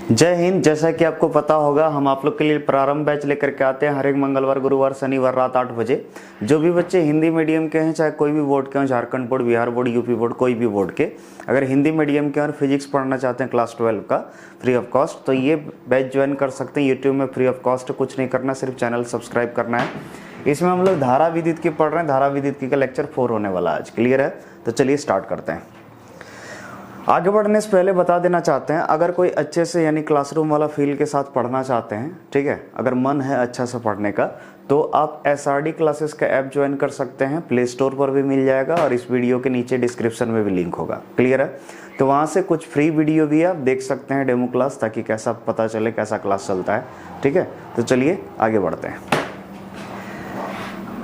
जय हिंद। जैसा कि आपको पता होगा, हम आप लोग के लिए प्रारंभ बैच लेकर के आते हैं हर एक मंगलवार, गुरुवार, शनिवार रात 8 बजे। जो भी बच्चे हिंदी मीडियम के हैं, चाहे कोई भी बोर्ड के हों, Jharkhand board, Bihar board, UP board, कोई भी बोर्ड के, अगर हिंदी मीडियम के और फिजिक्स पढ़ना चाहते हैं क्लास 12 का फ्री ऑफ कॉस्ट, तो ये बैच ज्वाइन कर सकते हैं। यूट्यूब में फ्री ऑफ कॉस्ट, कुछ नहीं करना, सिर्फ चैनल सब्सक्राइब करना है। इसमें हम लोग धारा विद्युत की पढ़ रहे हैं। धारा विद्युत की का लेक्चर 4 होने वाला आज। क्लियर है? तो चलिए स्टार्ट करते हैं। आगे बढ़ने से पहले बता देना चाहते हैं, अगर कोई अच्छे से यानी क्लासरूम वाला फील के साथ पढ़ना चाहते हैं, ठीक है, अगर मन है अच्छा से पढ़ने का, तो आप SRD क्लासेस का ऐप ज्वाइन कर सकते हैं। प्ले स्टोर पर भी मिल जाएगा और इस वीडियो के नीचे डिस्क्रिप्शन में भी लिंक होगा। क्लियर है? तो वहाँ से कुछ फ्री वीडियो भी आप देख सकते हैं, डेमो क्लास, ताकि कैसा पता चले कैसा क्लास चलता है। ठीक है, तो चलिए आगे बढ़ते हैं।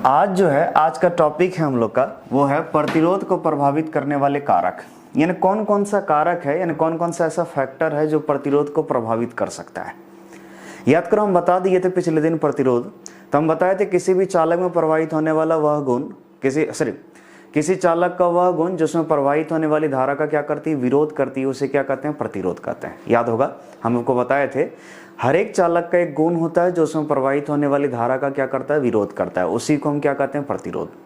आज जो है, आज का टॉपिक है हम लोग का, वो है प्रतिरोध को प्रभावित करने वाले कारक। यानी कौन कौन सा कारक है, यानी कौन कौन सा ऐसा फैक्टर है जो प्रतिरोध को प्रभावित कर सकता है। याद करो, हम बता दिए थे पिछले दिन प्रतिरोध, तो हम बताए थे किसी भी चालक में प्रवाहित होने वाला वह गुण, किसी चालक का वह गुण जिसमें प्रवाहित होने वाली धारा का क्या करती है, विरोध करती है, उसे क्या कहते हैं, प्रतिरोध कहते हैं। याद होगा, हम आपको बताए थे हर एक चालक का एक गुण होता है जो उसमें प्रवाहित होने वाली धारा का क्या करता है, विरोध करता है, उसी को हम क्या कहते हैं, प्रतिरोध।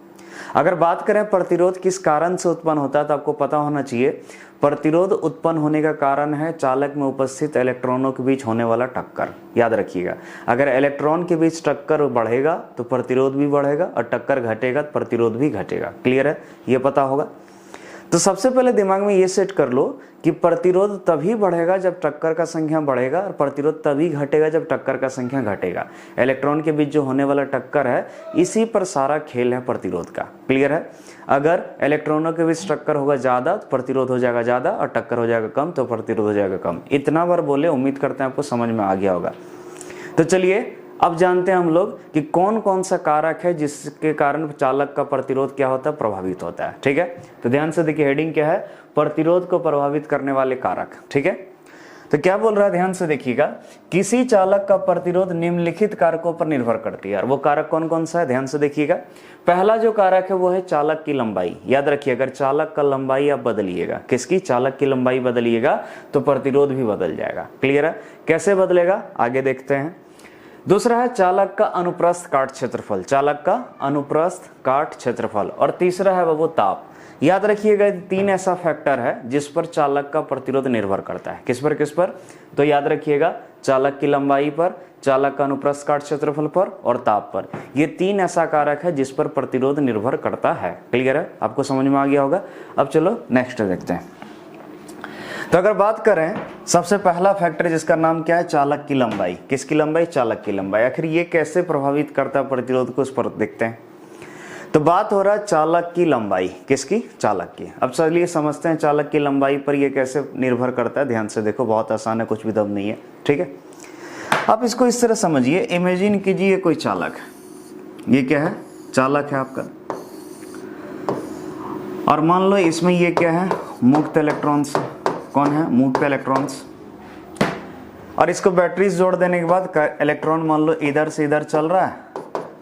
अगर बात करें प्रतिरोध किस कारण से उत्पन्न होता है, तो आपको पता होना चाहिए प्रतिरोध उत्पन्न होने का कारण है चालक में उपस्थित इलेक्ट्रॉनों के बीच होने वाला टक्कर। याद रखिएगा, अगर इलेक्ट्रॉन के बीच टक्कर बढ़ेगा तो प्रतिरोध भी बढ़ेगा, और टक्कर घटेगा तो प्रतिरोध भी घटेगा। क्लियर है? ये पता होगा। तो सबसे पहले दिमाग में ये सेट कर लो कि प्रतिरोध तभी बढ़ेगा जब टक्कर का संख्या बढ़ेगा, और प्रतिरोध तभी घटेगा जब टक्कर का संख्या घटेगा। इलेक्ट्रॉन के बीच जो होने वाला टक्कर है, इसी पर सारा खेल है प्रतिरोध का। क्लियर है? अगर इलेक्ट्रॉनों के बीच टक्कर होगा ज़्यादा तो प्रतिरोध हो जाएगा ज़्यादा, और टक्कर हो जाएगा कम तो प्रतिरोध हो जाएगा कम। इतना बार बोले, उम्मीद करते हैं आपको समझ में आ गया होगा। तो चलिए अब जानते हैं हम लोग कि कौन कौन सा कारक है जिसके कारण चालक का प्रतिरोध क्या होता है, प्रभावित होता है। ठीक है, तो ध्यान से देखिए, हेडिंग क्या है, प्रतिरोध को प्रभावित करने वाले कारक। ठीक है, तो क्या बोल रहा है, ध्यान से देखिएगा, किसी चालक का प्रतिरोध निम्नलिखित कारकों पर निर्भर करती है। और वो कारक कौन कौन सा है, ध्यान से देखिएगा। पहला जो कारक है वो है चालक की लंबाई। याद रखिए, अगर चालक का लंबाई आप बदलिएगा, किसकी, चालक की लंबाई बदलिएगा, तो प्रतिरोध भी बदल जाएगा। क्लियर है? कैसे बदलेगा, आगे देखते हैं। दूसरा है चालक का अनुप्रस्थ काट क्षेत्रफल, चालक का अनुप्रस्थ काट क्षेत्रफल। और तीसरा है वो ताप। याद रखिएगा, 3 ऐसा फैक्टर है जिस पर चालक का प्रतिरोध निर्भर करता है। किस पर? तो याद रखिएगा, चालक की लंबाई पर, चालक का अनुप्रस्थ काट क्षेत्रफल पर, और ताप पर। ये 3 ऐसा कारक है जिस पर प्रतिरोध निर्भर करता है। क्लियर है? आपको समझ में आ गया होगा। अब चलो नेक्स्ट देखते हैं। तो अगर बात करें, सबसे पहला फैक्टर जिसका नाम क्या है, चालक की लंबाई। किसकी लंबाई? चालक की लंबाई। आखिर ये कैसे प्रभावित करता है प्रतिरोध को, उस पर देखते हैं। तो बात हो रहा है चालक की लंबाई। किसकी? चालक की। अब चलिए समझते हैं चालक की लंबाई पर ये कैसे निर्भर करता है। ध्यान से देखो, बहुत आसान है, कुछ भी दम नहीं है। ठीक है, आप इसको इस तरह समझिए, इमेजिन कीजिए कोई चालक, ये क्या है, चालक है आपका, और मान लो इसमें ये क्या है, मुक्त इलेक्ट्रॉन्स। कौन है? मुक्त इलेक्ट्रॉन्स। और इसको बैटरीज जोड़ देने के बाद इलेक्ट्रॉन मान लो इधर से इधर चल रहा है,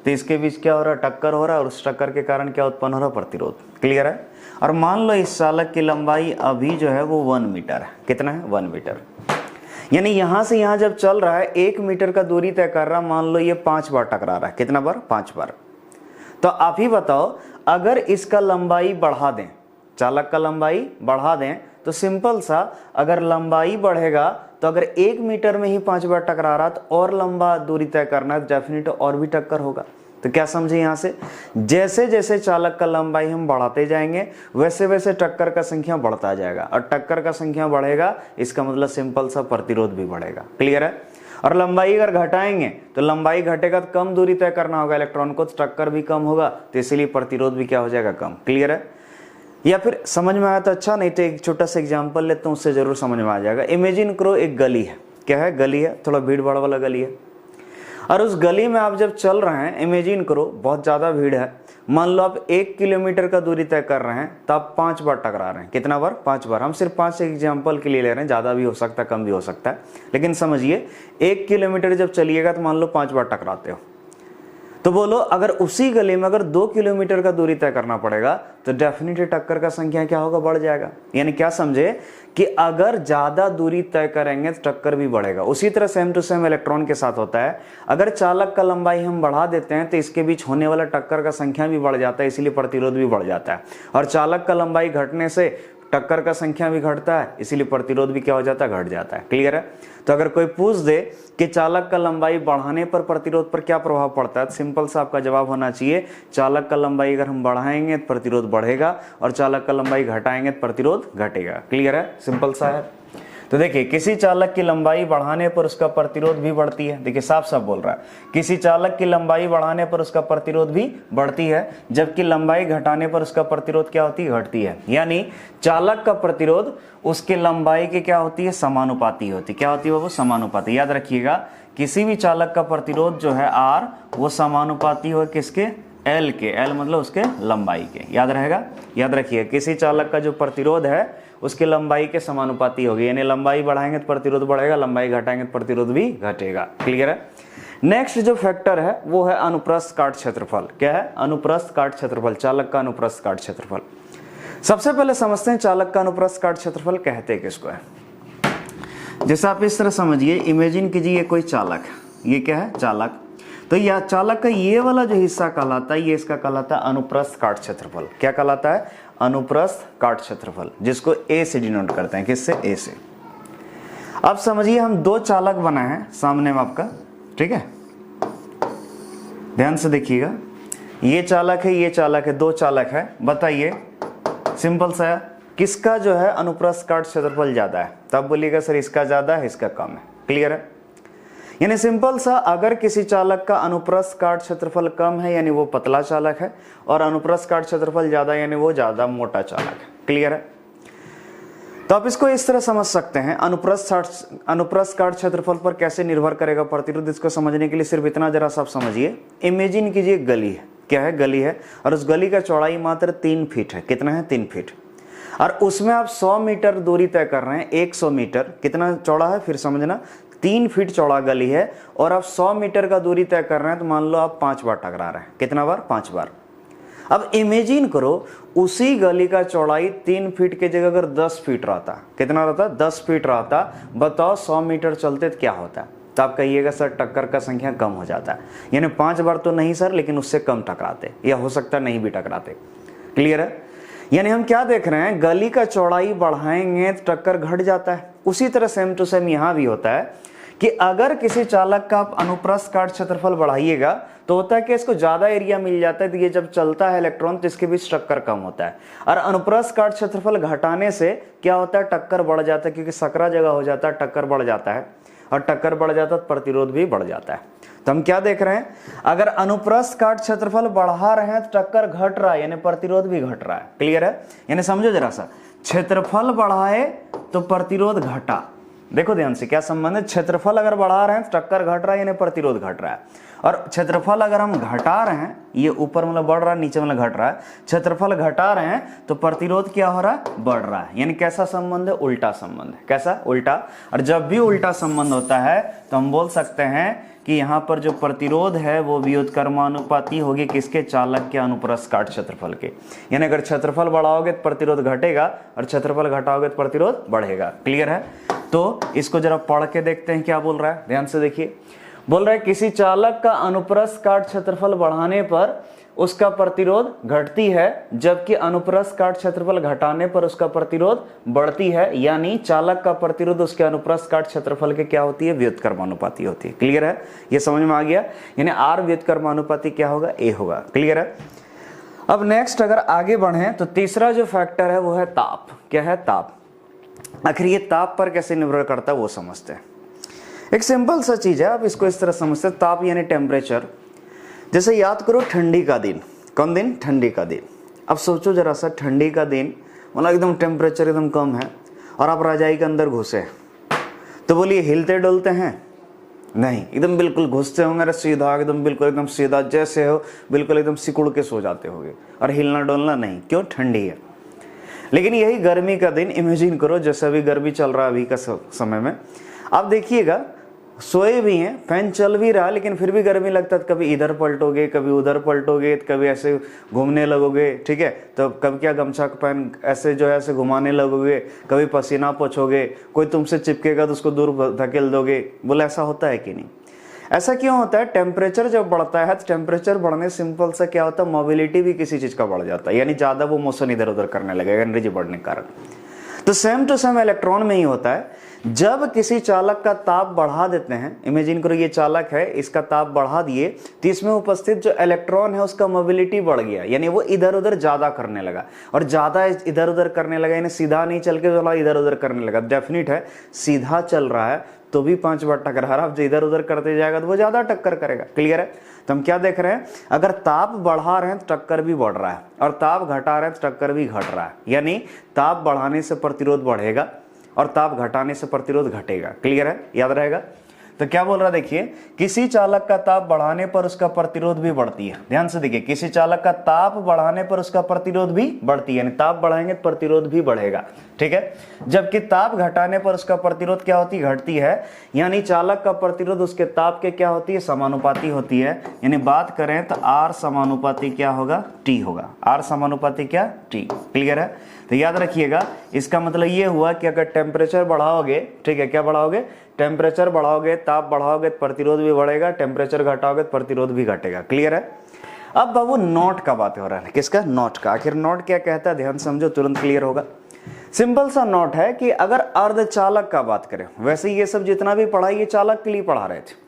तो इसके बीच क्या हो रहा है, टक्कर हो रहा है, और उस टक्कर के कारण क्या उत्पन्न हो रहा है, प्रतिरोध। क्लियर है? और मान लो इस चालक की लंबाई अभी जो है वो 1 मीटर है। कितना है? 1 मीटर। यानी यहां से यहां जब चल रहा है, 1 मीटर का दूरी तय कर रहा है, मान लो ये 5 बार टकरा रहा है। कितना बार? 5 बार। तो आप ही बताओ, अगर इसका लंबाई बढ़ा दें, चालक का लंबाई बढ़ा दें, तो सिंपल सा, अगर लंबाई बढ़ेगा तो अगर 1 मीटर में ही 5 बार टकरा रहा तो और लंबा दूरी तय करना है, डेफिनेट और भी टक्कर होगा। तो क्या समझे यहां से, जैसे जैसे चालक का लंबाई हम बढ़ाते जाएंगे, वैसे वैसे टक्कर का संख्या बढ़ता जाएगा, और टक्कर का संख्या बढ़ेगा, इसका मतलब सिंपल सा प्रतिरोध भी बढ़ेगा। क्लियर है? और लंबाई अगर घटाएंगे तो लंबाई घटेगा तो कम दूरी तय करना होगा इलेक्ट्रॉन को, तो टक्कर भी कम होगा, तो इसीलिए प्रतिरोध भी क्या हो जाएगा, कम। क्लियर है? या फिर समझ में आया तो अच्छा, नहीं तो एक छोटा सा एग्जांपल लेते हैं, उससे जरूर समझ में आ जाएगा। इमेजिन करो एक गली है। क्या है? गली है, थोड़ा भीड़ भाड़ वाला गली है, और उस गली में आप जब चल रहे हैं, इमेजिन करो बहुत ज़्यादा भीड़ है, मान लो आप 1 किलोमीटर का दूरी तय कर रहे हैं, तो आप 5 बार टकरा रहे हैं। कितना बार? 5 बार। हम सिर्फ 5 एग्जाम्पल के लिए ले रहे हैं, ज़्यादा भी हो सकता है, कम भी हो सकता है, लेकिन समझिए 1 किलोमीटर जब चलिएगा तो मान लो 5 बार टकराते हो, तो बोलो अगर उसी गली में अगर 2 किलोमीटर का दूरी तय करना पड़ेगा तो डेफिनेटली टक्कर का संख्या क्या होगा, बढ़ जाएगा। यानी क्या समझे कि अगर ज्यादा दूरी तय करेंगे तो टक्कर भी बढ़ेगा। उसी तरह सेम टू सेम इलेक्ट्रॉन के साथ होता है, अगर चालक का लंबाई हम बढ़ा देते हैं तो इसके बीच होने वाला टक्कर का संख्या भी बढ़ जाता है, इसीलिए प्रतिरोध भी बढ़ जाता है। और चालक का लंबाई घटने से टक्कर का संख्या भी घटता है, इसीलिए प्रतिरोध भी क्या हो जाता है, घट जाता है। क्लियर है। तो अगर कोई पूछ दे कि चालक का लंबाई बढ़ाने पर प्रतिरोध पर क्या प्रभाव पड़ता है, तो सिंपल सा आपका जवाब होना चाहिए चालक का लंबाई अगर हम बढ़ाएंगे तो प्रतिरोध बढ़ेगा और चालक का लंबाई घटाएंगे तो प्रतिरोध घटेगा। क्लियर है, सिंपल सा है। तो देखिए किसी चालक की लंबाई बढ़ाने पर उसका प्रतिरोध भी बढ़ती है। देखिए साफ साफ बोल रहा है, किसी चालक की लंबाई बढ़ाने पर उसका प्रतिरोध भी बढ़ती है, जबकि लंबाई घटाने पर उसका प्रतिरोध क्या होती है, घटती है। यानी चालक का प्रतिरोध उसके लंबाई के क्या होती है, समानुपाती होती। क्या होती है वो, समानुपाती। याद रखिएगा किसी भी चालक का प्रतिरोध जो है R वो समानुपाती हो किसके, L के। L मतलब उसके लंबाई के। याद रहेगा, याद रखिए किसी चालक का जो प्रतिरोध है उसके लंबाई के समानुपाती होगी। यानी लंबाई बढ़ाएंगे तो प्रतिरोध बढ़ेगा, लंबाई घटाएंगे तो प्रतिरोध भी घटेगा। क्लियर है। नेक्स्ट जो फैक्टर है वो है अनुप्रस्थ काट क्षेत्रफल। क्या है, अनुप्रस्थ काट क्षेत्रफल, चालक का अनुप्रस्थ काट क्षेत्रफल। सबसे पहले समझते हैं चालक का अनुप्रस्थ काट क्षेत्रफल कहते किसको है। जैसे आप इस तरह समझिए, इमेजिन कीजिए कोई चालक, ये क्या है, चालक। तो यह चालक का ये वाला जो हिस्सा कहलाता है, ये इसका कहलाता है अनुप्रस्थ काट क्षेत्रफल। क्या कहलाता है, अनुप्रस्थ काट क्षेत्रफल, जिसको ए से डिनोट करते हैं। किससे, ए से। अब समझिए हम दो चालक बनाए हैं सामने में आपका, ठीक है, ध्यान से देखिएगा। ये चालक है, ये चालक है, दो चालक है। बताइए सिंपल सा किसका जो है अनुप्रस्थ काट क्षेत्रफल ज्यादा है, तब बोलिएगा सर इसका ज्यादा है, इसका कम है। क्लियर है। यानी सिंपल सा, अगर किसी चालक का अनुप्रस्थ काट क्षेत्रफल कम है यानी वो पतला चालक है, और अनुप्रस्थ काट क्षेत्रफल ज्यादा यानी वो ज्यादा मोटा चालक है। क्लियर है। तो आप इसको इस तरह समझ सकते हैं, अनुप्रस्थ काट क्षेत्रफल पर कैसे निर्भर करेगा प्रतिरोध। इसको समझने के लिए सिर्फ इतना जरा सा आप समझिए। इमेजिन कीजिए गली है, क्या है, गली है, और उस गली का चौड़ाई मात्र 3 फीट है। कितना है, 3 फीट। और उसमें आप 100 मीटर दूरी तय कर रहे हैं। 100 मीटर कितना चौड़ा है, फिर समझना, 3 फीट चौड़ा गली है और आप 100 मीटर का दूरी तय कर रहे हैं, तो मान लो आप 5 बार टकरा रहे हैं। कितना बार, 5 बार। अब इमेजिन करो उसी गली का चौड़ाई 3 फीट की जगह अगर 10 फीट रहता, कितना रहता, 10 फीट रहता। बताओ 100 मीटर चलते तो क्या होता है। तो आप कहिएगा सर टक्कर का संख्या कम हो जाता है। यानी 5 बार तो नहीं सर, लेकिन उससे कम टकराते, या हो सकता नहीं भी टकराते। क्लियर है। यानी हम क्या देख रहे हैं, गली का चौड़ाई बढ़ाएंगे तो टक्कर घट जाता है। उसी तरह सेम टू सेम यहां भी होता है कि अगर किसी चालक का आप अनुप्रस्थ काट क्षेत्रफल बढ़ाइएगा तो होता है कि इसको ज्यादा एरिया मिल जाता है, तो ये जब चलता है इलेक्ट्रॉन तो इसके बीच टक्कर कम होता है। और अनुप्रस्थ काट क्षेत्रफल घटाने से क्या होता है, टक्कर बढ़ जाता है, क्योंकि सकरा जगह हो जाता है, टक्कर बढ़ जाता है, और टक्कर बढ़ जाता है तो प्रतिरोध भी बढ़ जाता है। तो हम क्या देख रहे हैं, अगर अनुप्रस्थ काट क्षेत्रफल बढ़ा रहे हैं तो टक्कर घट रहा है, यानी प्रतिरोध भी घट रहा है। क्लियर है। यानी समझो जरा सा, क्षेत्रफल बढ़ाए तो प्रतिरोध घटा। देखो ध्यान से क्या संबंध है, क्षेत्रफल अगर बढ़ा रहे हैं तो टक्कर घट रहा है यानी प्रतिरोध घट रहा है, और क्षेत्रफल अगर हम घटा रहे हैं, ये ऊपर मतलब बढ़ रहा है, नीचे मतलब घट रहा है, क्षेत्रफल घटा रहे हैं तो प्रतिरोध क्या हो रहा है, बढ़ रहा है। यानी कैसा संबंध है, उल्टा संबंध है। कैसा, उल्टा। और जब भी उल्टा संबंध होता है तो हम बोल सकते हैं कि यहाँ पर जो प्रतिरोध है वो व्युत्क्रमानुपाती होगी किसके, चालक के अनुप्रस्थ काट क्षेत्रफल के। यानी अगर क्षेत्रफल बढ़ाओगे तो प्रतिरोध घटेगा, और क्षेत्रफल घटाओगे तो प्रतिरोध बढ़ेगा। क्लियर है। तो इसको जरा पढ़ के देखते हैं क्या बोल रहा है, ध्यान से देखिए। बोल रहा है किसी चालक का अनुप्रस्थ काट क्षेत्रफल बढ़ाने पर उसका प्रतिरोध घटती है, जबकि अनुप्रस्थ काट क्षेत्रफल घटाने पर उसका प्रतिरोध बढ़ती है। यानी चालक का प्रतिरोध उसके अनुप्रस्थ काट क्षेत्रफल के क्या होती है, व्युत्क्रमानुपाती होती है। क्लियर है, ये समझ में आ गया। यानी R व्युत्क्रमानुपाती क्या होगा, A होगा। क्लियर है। अब नेक्स्ट अगर आगे बढ़े तो तीसरा जो फैक्टर है वो है ताप। क्या है, ताप। आखिर ये ताप पर कैसे निर्भर करता है वो समझते हैं। एक सिंपल सा चीज है, आप इसको इस तरह समझते हैं, ताप यानी टेम्परेचर। जैसे याद करो ठंडी का दिन, कौन दिन, ठंडी का दिन। अब सोचो जरा सा, ठंडी का दिन मतलब एकदम टेम्परेचर एकदम कम है और आप रजाई के अंदर घुसे, तो बोलिए हिलते डुलते हैं, नहीं, एकदम बिल्कुल घुसते होंगे सीधा, एकदम बिल्कुल एकदम सीधा जैसे हो, बिल्कुल एकदम सिकुड़ के सो जाते होंगे, और हिलना डोलना नहीं। क्यों, ठंडी है। लेकिन यही गर्मी का दिन इमेजिन करो, जैसे अभी गर्मी चल रहा है अभी का समय में, आप देखिएगा सोए भी हैं, फैन चल भी रहा, लेकिन फिर भी गर्मी लगता है। कभी इधर पलटोगे, कभी उधर पलटोगे, कभी ऐसे घूमने लगोगे, ठीक है, तो कभी क्या गमछा पहन ऐसे जो है ऐसे घुमाने लगोगे, कभी पसीना पोंछोगे, कोई तुमसे चिपकेगा तो उसको दूर धकेल दोगे। बोले ऐसा होता है कि नहीं? ऐसा क्यों होता है? टेम्परेचर जब बढ़ता है तो टेम्परेचर बढ़ने सिंपल सा क्या होता है, मोबिलिटी भी किसी चीज का बढ़ जाता है, यानी ज्यादा वो मोशन इधर उधर करने लगेगा एनर्जी बढ़ने के कारण। तो सेम टू सेम इलेक्ट्रॉन में ही होता है। जब किसी चालक का ताप बढ़ा देते हैं, इमेजिन करो ये चालक है, इसका ताप बढ़ा दिए तो इसमें उपस्थित जो इलेक्ट्रॉन है उसका मोबिलिटी बढ़ गया, यानी वो इधर उधर ज्यादा करने लगा। और ज्यादा इधर उधर करने लगा यानी सीधा नहीं चल के थोड़ा इधर उधर करने लगा। डेफिनेट है सीधा चल रहा है तो भी 5 बार टकरा रहा है, जो इधर उधर करते जाएगा तो वो ज्यादा टक्कर करेगा। क्लियर है? तो हम क्या देख रहे हैं, अगर ताप बढ़ा रहे हैं तो टक्कर भी बढ़ रहा है, और ताप घटा रहे हैं तो टक्कर भी घट रहा है। यानी ताप बढ़ाने से प्रतिरोध बढ़ेगा और ताप घटाने से प्रतिरोध घटेगा। क्लियर है? याद रहेगा? तो क्या बोल रहा है देखिए, किसी चालक का ताप बढ़ाने पर उसका प्रतिरोध भी बढ़ती है। ध्यान से देखिए, किसी चालक का ताप बढ़ाने पर उसका प्रतिरोध भी बढ़ती है, यानी ताप बढ़ाएंगे तो प्रतिरोध भी बढ़ेगा। ठीक है? जबकि ताप घटाने पर उसका प्रतिरोध क्या होती है, घटती है। यानी चालक का प्रतिरोध उसके ताप के क्या होती है, समानुपाती होती है। यानी बात करें तो R समानुपाती क्या होगा, T होगा। R समानुपाती क्या, T। क्लियर है? तो याद रखिएगा, इसका मतलब ये हुआ कि अगर टेम्परेचर बढ़ाओगे, ठीक है, क्या बढ़ाओगे, टेम्परेचर बढ़ाओगे, ताप बढ़ाओगे तो प्रतिरोध भी बढ़ेगा, टेम्परेचर घटाओगे तो प्रतिरोध भी घटेगा। क्लियर है? अब बाबू नॉट का बात हो रहा है, किसका, नॉट का। आखिर नॉट क्या कहता है, ध्यान समझो, तुरंत क्लियर होगा। सिंपल सा नॉट है कि अगर अर्धचालक का बात करें, वैसे ये सब जितना भी पढ़ा ये चालक के लिए पढ़ा रहे थे,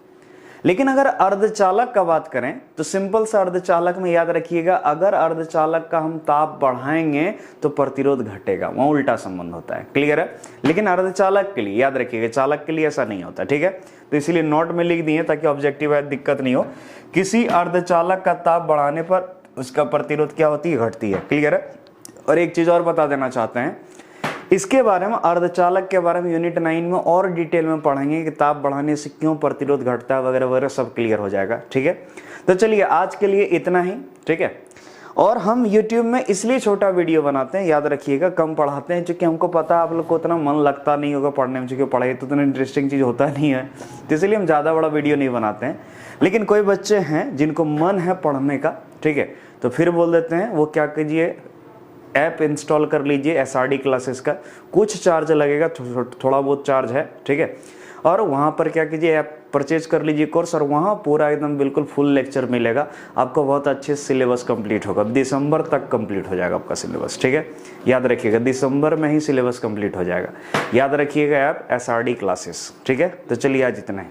लेकिन अगर अर्धचालक का बात करें तो सिंपल सा अर्धचालक में याद रखिएगा, अगर अर्धचालक का हम ताप बढ़ाएंगे तो प्रतिरोध घटेगा, वहां उल्टा संबंध होता है। क्लियर है? लेकिन अर्धचालक के लिए याद रखिएगा, चालक के लिए ऐसा नहीं होता। ठीक है? तो इसीलिए नोट में लिख दिए ताकि ऑब्जेक्टिव है, दिक्कत नहीं हो। किसी अर्धचालक का ताप बढ़ाने पर उसका प्रतिरोध क्या होती है, घटती है। क्लियर है? और एक चीज और बता देना चाहते हैं, इसके बारे में अर्धचालक के बारे में यूनिट 9 में और डिटेल में पढ़ेंगे कि ताप बढ़ाने से क्यों प्रतिरोध घटता है वगैरह वगैरह, सब क्लियर हो जाएगा। ठीक है? तो चलिए आज के लिए इतना ही। ठीक है? और हम YouTube में इसलिए छोटा वीडियो बनाते हैं, याद रखिएगा, कम पढ़ाते हैं, क्योंकि हमको पता है आप लोग को उतना मन लगता नहीं होगा पढ़ने में, क्योंकि पढ़ाई तो उतना इंटरेस्टिंग चीज़ होता नहीं है, तो इसलिए हम ज़्यादा बड़ा वीडियो नहीं बनाते हैं। लेकिन कोई बच्चे हैं जिनको मन है पढ़ने का, ठीक है, तो फिर बोल देते हैं वो क्या कीजिए, ऐप इंस्टॉल कर लीजिए SRD क्लासेस का। कुछ चार्ज लगेगा, थोड़ा बहुत चार्ज है, ठीक है, और वहाँ पर क्या कीजिए, ऐप परचेज कर लीजिए कोर्स, और वहाँ पूरा एकदम बिल्कुल फुल लेक्चर मिलेगा आपको, बहुत अच्छे सिलेबस कंप्लीट होगा, दिसंबर तक कंप्लीट हो जाएगा आपका सिलेबस। ठीक है? याद रखिएगा, दिसंबर में ही सिलेबस कंप्लीट हो जाएगा। याद रखिएगा ऐप SRD क्लासेस। ठीक है? तो चलिए आज इतना ही।